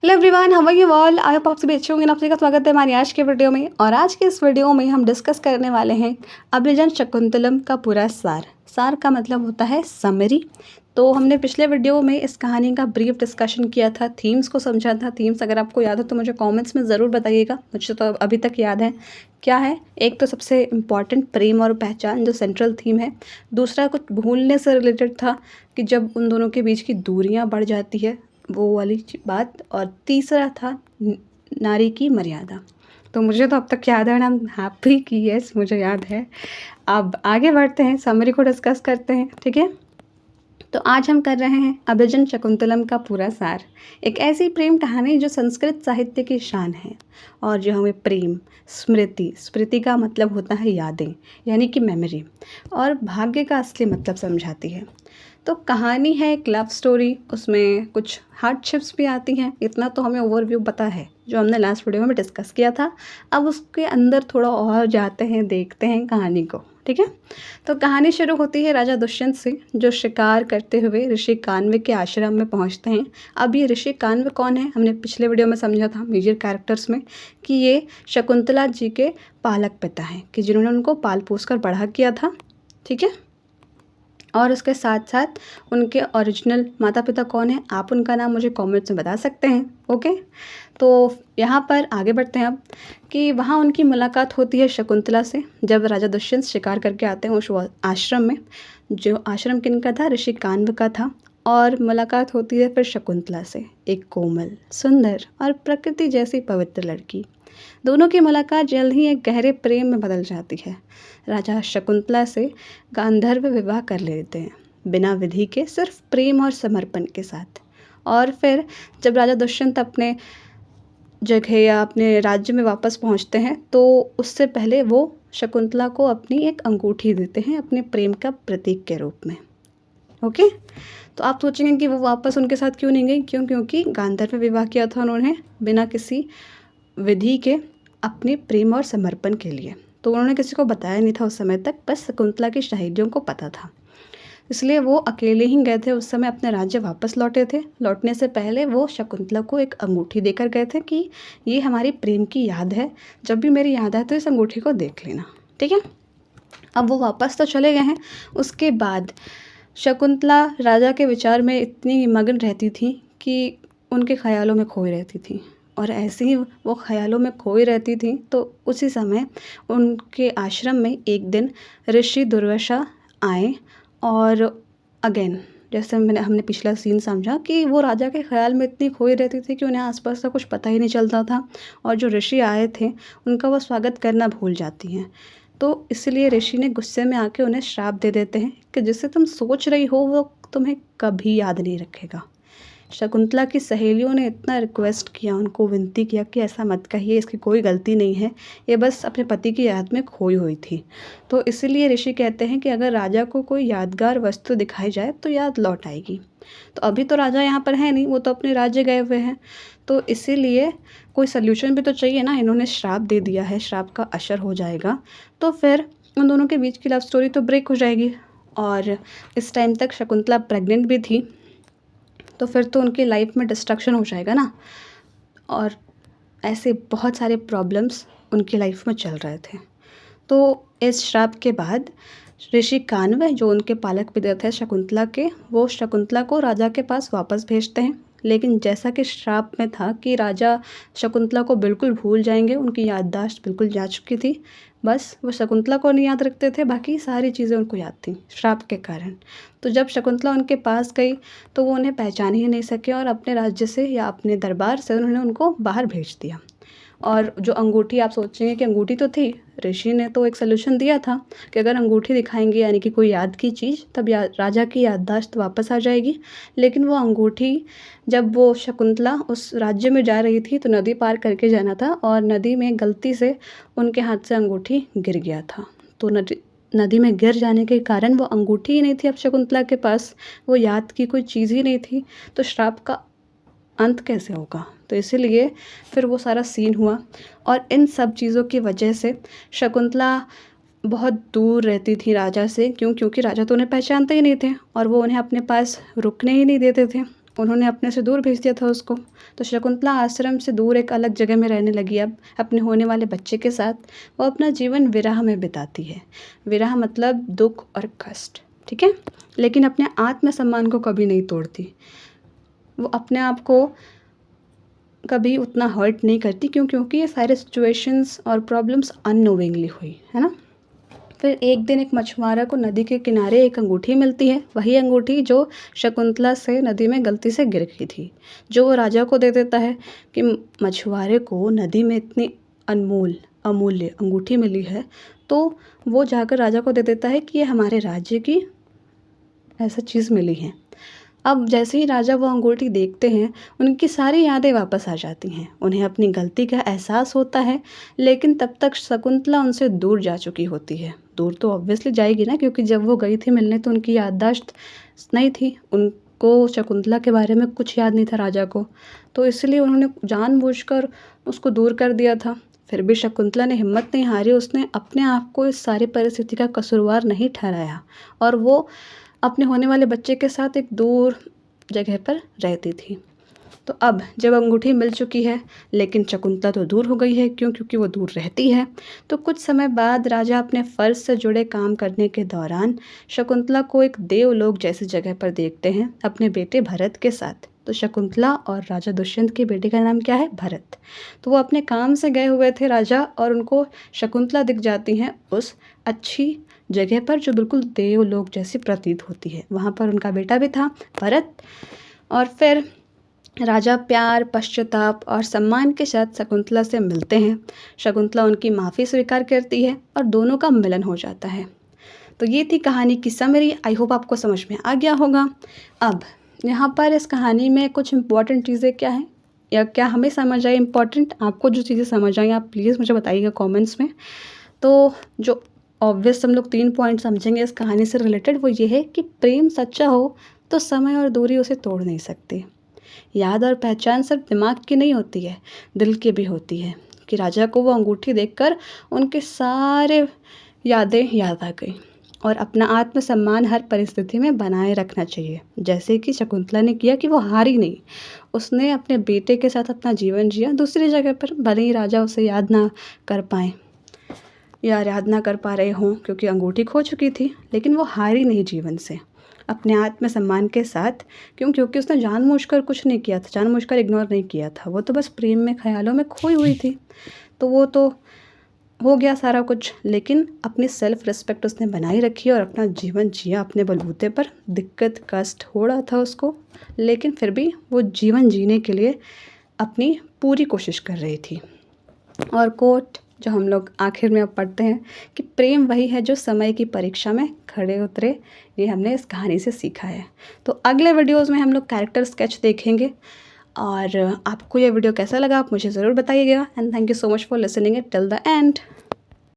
Hello everyone, how are you all. I hope आप सभी अच्छे होंगे। आप सभी का स्वागत है हमारी आज के वीडियो में। और आज के इस वीडियो में हम डिस्कस करने वाले हैं अभियान शकुंतलम का पूरा सार। सार का मतलब होता है समरी। तो हमने पिछले वीडियो में इस कहानी का ब्रीफ डिस्कशन किया था, थीम्स को समझा था। थीम्स अगर आपको याद हो तो मुझे कमेंट्स में ज़रूर बताइएगा, मुझे तो अभी तक याद है। क्या है, एक तो सबसे इम्पॉर्टेंट प्रेम और पहचान जो सेंट्रल थीम है। दूसरा कुछ भूलने से रिलेटेड था कि जब उन दोनों के बीच की दूरियां बढ़ जाती है, वो वाली बात। और तीसरा था नारी की मर्यादा। तो मुझे तो अब तक याद है एंड आई एम हैप्पी कि यस मुझे याद है। अब आगे बढ़ते हैं, समरी को डिस्कस करते हैं, ठीक है। तो आज हम कर रहे हैं अभियान शकुंतलम का पूरा सार। एक ऐसी प्रेम कहानी जो संस्कृत साहित्य की शान है और जो हमें प्रेम, स्मृति, स्मृति का मतलब होता है यादें, यानी कि मेमोरी, और भाग्य का असली मतलब समझाती है। तो कहानी है एक लव स्टोरी, उसमें कुछ हार्डशिप्स भी आती हैं, इतना तो हमें ओवरव्यू पता है जो हमने लास्ट वीडियो में डिस्कस किया था। अब उसके अंदर थोड़ा और जाते हैं, देखते हैं कहानी को, ठीक है। तो कहानी शुरू होती है राजा दुष्यंत से, जो शिकार करते हुए ऋषि कान्व के आश्रम में पहुंचते हैं। अब ये ऋषि कान्व कौन है, हमने पिछले वीडियो में समझा था मेजर कैरेक्टर्स में कि ये शकुंतला जी के पालक पिता हैं, कि जिन्होंने उनको पाल पोस कर बड़ा किया था, ठीक है। और उसके साथ साथ उनके ओरिजिनल माता पिता कौन है, आप उनका नाम मुझे कमेंट्स में बता सकते हैं, ओके। तो यहाँ पर आगे बढ़ते हैं अब कि वहाँ उनकी मुलाकात होती है शकुंतला से, जब राजा दुष्यंत शिकार करके आते हैं उस आश्रम में। जो आश्रम किनका था, ऋषि कान्व का था। और मुलाकात होती है फिर शकुंतला से, एक कोमल, सुंदर और प्रकृति जैसी पवित्र लड़की। दोनों की मुलाकात जल्द ही एक गहरे प्रेम में बदल जाती है। राजा शकुंतला से गांधर्व विवाह कर लेते हैं, बिना विधि के, सिर्फ प्रेम और समर्पण के साथ। और फिर जब राजा दुष्यंत अपने जगह या अपने राज्य में वापस पहुंचते हैं तो उससे पहले वो शकुंतला को अपनी एक अंगूठी देते हैं, अपने प्रेम का प्रतीक के रूप में, ओके। तो आप सोचेंगे कि वो वापस उनके साथ क्यों नहीं गई, क्योंकि गांधर्व विवाह किया था उन्होंने बिना किसी विधि के, अपने प्रेम और समर्पण के लिए। तो उन्होंने किसी को बताया नहीं था उस समय तक, बस शकुंतला की सहेलियों को पता था। इसलिए वो अकेले ही गए थे उस समय, अपने राज्य वापस लौटे थे। लौटने से पहले वो शकुंतला को एक अंगूठी देकर गए थे कि ये हमारी प्रेम की याद है, जब भी मेरी याद आए तो इस अंगूठी को देख लेना, ठीक है। अब वो वापस तो चले गए हैं। उसके बाद शकुंतला राजा के विचार में इतनी मगन रहती थी कि उनके ख्यालों में खोई रहती थी। और ऐसे ही वो ख्यालों में खोई रहती थी तो उसी समय उनके आश्रम में एक दिन ऋषि दुर्वासा आए। और अगेन, जैसे हमने पिछला सीन समझा कि वो राजा के ख्याल में इतनी खोई रहती थी कि उन्हें आसपास का कुछ पता ही नहीं चलता था। और जो ऋषि आए थे उनका वो स्वागत करना भूल जाती हैं। तो इसलिए ऋषि ने गुस्से में आके उन्हें श्राप दे देते हैं कि जिसे तुम सोच रही हो वो तुम्हें कभी याद नहीं रखेगा। शकुंतला की सहेलियों ने इतना रिक्वेस्ट किया, उनको विनती किया कि ऐसा मत कहिए, इसकी कोई गलती नहीं है, ये बस अपने पति की याद में खोई हुई थी। तो इसीलिए ऋषि कहते हैं कि अगर राजा को कोई यादगार वस्तु दिखाई जाए तो याद लौट आएगी। तो अभी तो राजा यहाँ पर है नहीं, वो तो अपने राज्य गए हुए हैं। तो इसीलिए कोई सल्यूशन भी तो चाहिए ना। इन्होंने श्राप दे दिया है, श्राप का असर हो जाएगा तो फिर उन दोनों के बीच की लव स्टोरी तो ब्रेक हो जाएगी। और इस टाइम तक शकुंतला प्रेग्नेंट भी थी, तो फिर तो उनकी लाइफ में डिस्ट्रक्शन हो जाएगा ना। और ऐसे बहुत सारे प्रॉब्लम्स उनकी लाइफ में चल रहे थे। तो इस श्राप के बाद ऋषि कान्व, जो उनके पालक पिता थे शकुंतला के, वो शकुंतला को राजा के पास वापस भेजते हैं। लेकिन जैसा कि श्राप में था कि राजा शकुंतला को बिल्कुल भूल जाएंगे, उनकी याददाश्त बिल्कुल जा चुकी थी। बस वो शकुंतला को नहीं याद रखते थे, बाकी सारी चीज़ें उनको याद थी श्राप के कारण। तो जब शकुंतला उनके पास गई तो वो उन्हें पहचान ही नहीं सके और अपने राज्य से या अपने दरबार से उन्होंने उनको बाहर भेज दिया। और जो अंगूठी, आप सोचेंगे कि अंगूठी तो थी, ऋषि ने तो एक सलूशन दिया था कि अगर अंगूठी दिखाएंगे यानी कि कोई याद की चीज़, तब राजा की याददाश्त वापस आ जाएगी। लेकिन वो अंगूठी, जब वो शकुंतला उस राज्य में जा रही थी तो नदी पार करके जाना था और नदी में गलती से उनके हाथ से अंगूठी गिर गया था। तो नदी में गिर जाने के कारण वो अंगूठी ही नहीं थी अब शकुंतला के पास, वो याद की कोई चीज़ ही नहीं थी। तो श्राप का अंत कैसे होगा। तो इसीलिए फिर वो सारा सीन हुआ। और इन सब चीज़ों की वजह से शकुंतला बहुत दूर रहती थी राजा से। क्योंकि राजा तो उन्हें पहचानते ही नहीं थे और वो उन्हें अपने पास रुकने ही नहीं देते थे। उन्होंने अपने से दूर भेज दिया था उसको। तो शकुंतला आश्रम से दूर एक अलग जगह में रहने लगी। अब अपने होने वाले बच्चे के साथ वो अपना जीवन विरह में बिताती है। विरह मतलब दुख और कष्ट, ठीक है, लेकिन अपने आत्मसम्मान को कभी नहीं तोड़ती। वो अपने आप को कभी उतना हर्ट नहीं करती, क्योंकि ये सारे सिचुएशंस और प्रॉब्लम्स अननोविंगली हुई, है ना। फिर एक दिन एक मछुआरा को नदी के किनारे एक अंगूठी मिलती है, वही अंगूठी जो शकुंतला से नदी में गलती से गिर गई थी, जो वो राजा को दे देता है कि मछुआरे को नदी में इतनी अमूल्य अंगूठी मिली है। तो वो जाकर राजा को दे देता है कि ये हमारे राज्य की ऐसा चीज़ मिली है। अब जैसे ही राजा वो अंगूठी देखते हैं, उनकी सारी यादें वापस आ जाती हैं। उन्हें अपनी गलती का एहसास होता है, लेकिन तब तक शकुंतला उनसे दूर जा चुकी होती है। दूर तो ऑब्वियसली जाएगी ना, क्योंकि जब वो गई थी मिलने तो उनकी याददाश्त नहीं थी, उनको शकुंतला के बारे में कुछ याद नहीं था राजा को। तो इसलिए उन्होंने जानबूझकर उसको दूर कर दिया था। फिर भी शकुंतला ने हिम्मत नहीं हारी, उसने अपने आप को इस सारी परिस्थिति का कसूरवार नहीं ठहराया और वो अपने होने वाले बच्चे के साथ एक दूर जगह पर रहती थी। तो अब जब अंगूठी मिल चुकी है, लेकिन शकुंतला तो दूर हो गई है, क्योंकि वो दूर रहती है। तो कुछ समय बाद राजा अपने फ़र्ज से जुड़े काम करने के दौरान शकुंतला को एक देवलोक जैसी जगह पर देखते हैं अपने बेटे भरत के साथ। तो शकुंतला और राजा दुष्यंत के बेटे का नाम क्या है? भरत। तो वो अपने काम से गए हुए थे राजा, और उनको शकुंतला दिख जाती हैं उस अच्छी जगह पर जो बिल्कुल देवलोक जैसी प्रतीत होती है। वहाँ पर उनका बेटा भी था भरत। और फिर राजा प्यार, पश्चाताप और सम्मान के साथ शकुंतला से मिलते हैं। शकुंतला उनकी माफ़ी स्वीकार करती है और दोनों का मिलन हो जाता है। तो ये थी कहानी की समरी। आई होप आपको समझ में आ गया होगा। अब यहाँ पर इस कहानी में कुछ इम्पॉर्टेंट चीज़ें क्या हैं, या क्या हमें समझ आई इम्पॉर्टेंट, आपको जो चीज़ें समझ आई आप प्लीज़ मुझे बताइएगा कमेंट्स में। तो जो ऑब्वियस हम लोग 3 पॉइंट समझेंगे इस कहानी से रिलेटेड, वो ये है कि प्रेम सच्चा हो तो समय और दूरी उसे तोड़ नहीं सकती। याद और पहचान सिर्फ दिमाग की नहीं होती है, दिल की भी होती है। कि राजा को वो अंगूठी देखकर उनके सारे यादें याद आ गई, और अपना आत्मसम्मान हर परिस्थिति में बनाए रखना चाहिए। जैसे कि शकुंतला ने किया कि वो हारी नहीं, उसने अपने बेटे के साथ अपना जीवन जिया दूसरी जगह पर, भले ही राजा उसे याद ना कर पाए या याद ना कर पा रहे हों क्योंकि अंगूठी खो चुकी थी, लेकिन वो हारी नहीं जीवन से, अपने आत्मसम्मान के साथ। क्योंकि उसने जानबूझकर कुछ नहीं किया था, जानबूझकर इग्नोर नहीं किया था, वो तो बस प्रेम में ख्यालों में खोई हुई थी। तो वो तो हो गया सारा कुछ, लेकिन अपनी सेल्फ रिस्पेक्ट उसने बनाई रखी और अपना जीवन जिया अपने बलबूते पर। दिक्कत कष्ट हो रहा था उसको, लेकिन फिर भी वो जीवन जीने के लिए अपनी पूरी कोशिश कर रही थी। और कोट जो हम लोग आखिर में अब पढ़ते हैं कि प्रेम वही है जो समय की परीक्षा में खड़े उतरे, ये हमने इस कहानी से सीखा है। तो अगले वीडियोज़ में हम लोग कैरेक्टर स्केच देखेंगे। और आपको ये वीडियो कैसा लगा आप मुझे ज़रूर बताइएगा। And thank you so much for listening it till the end.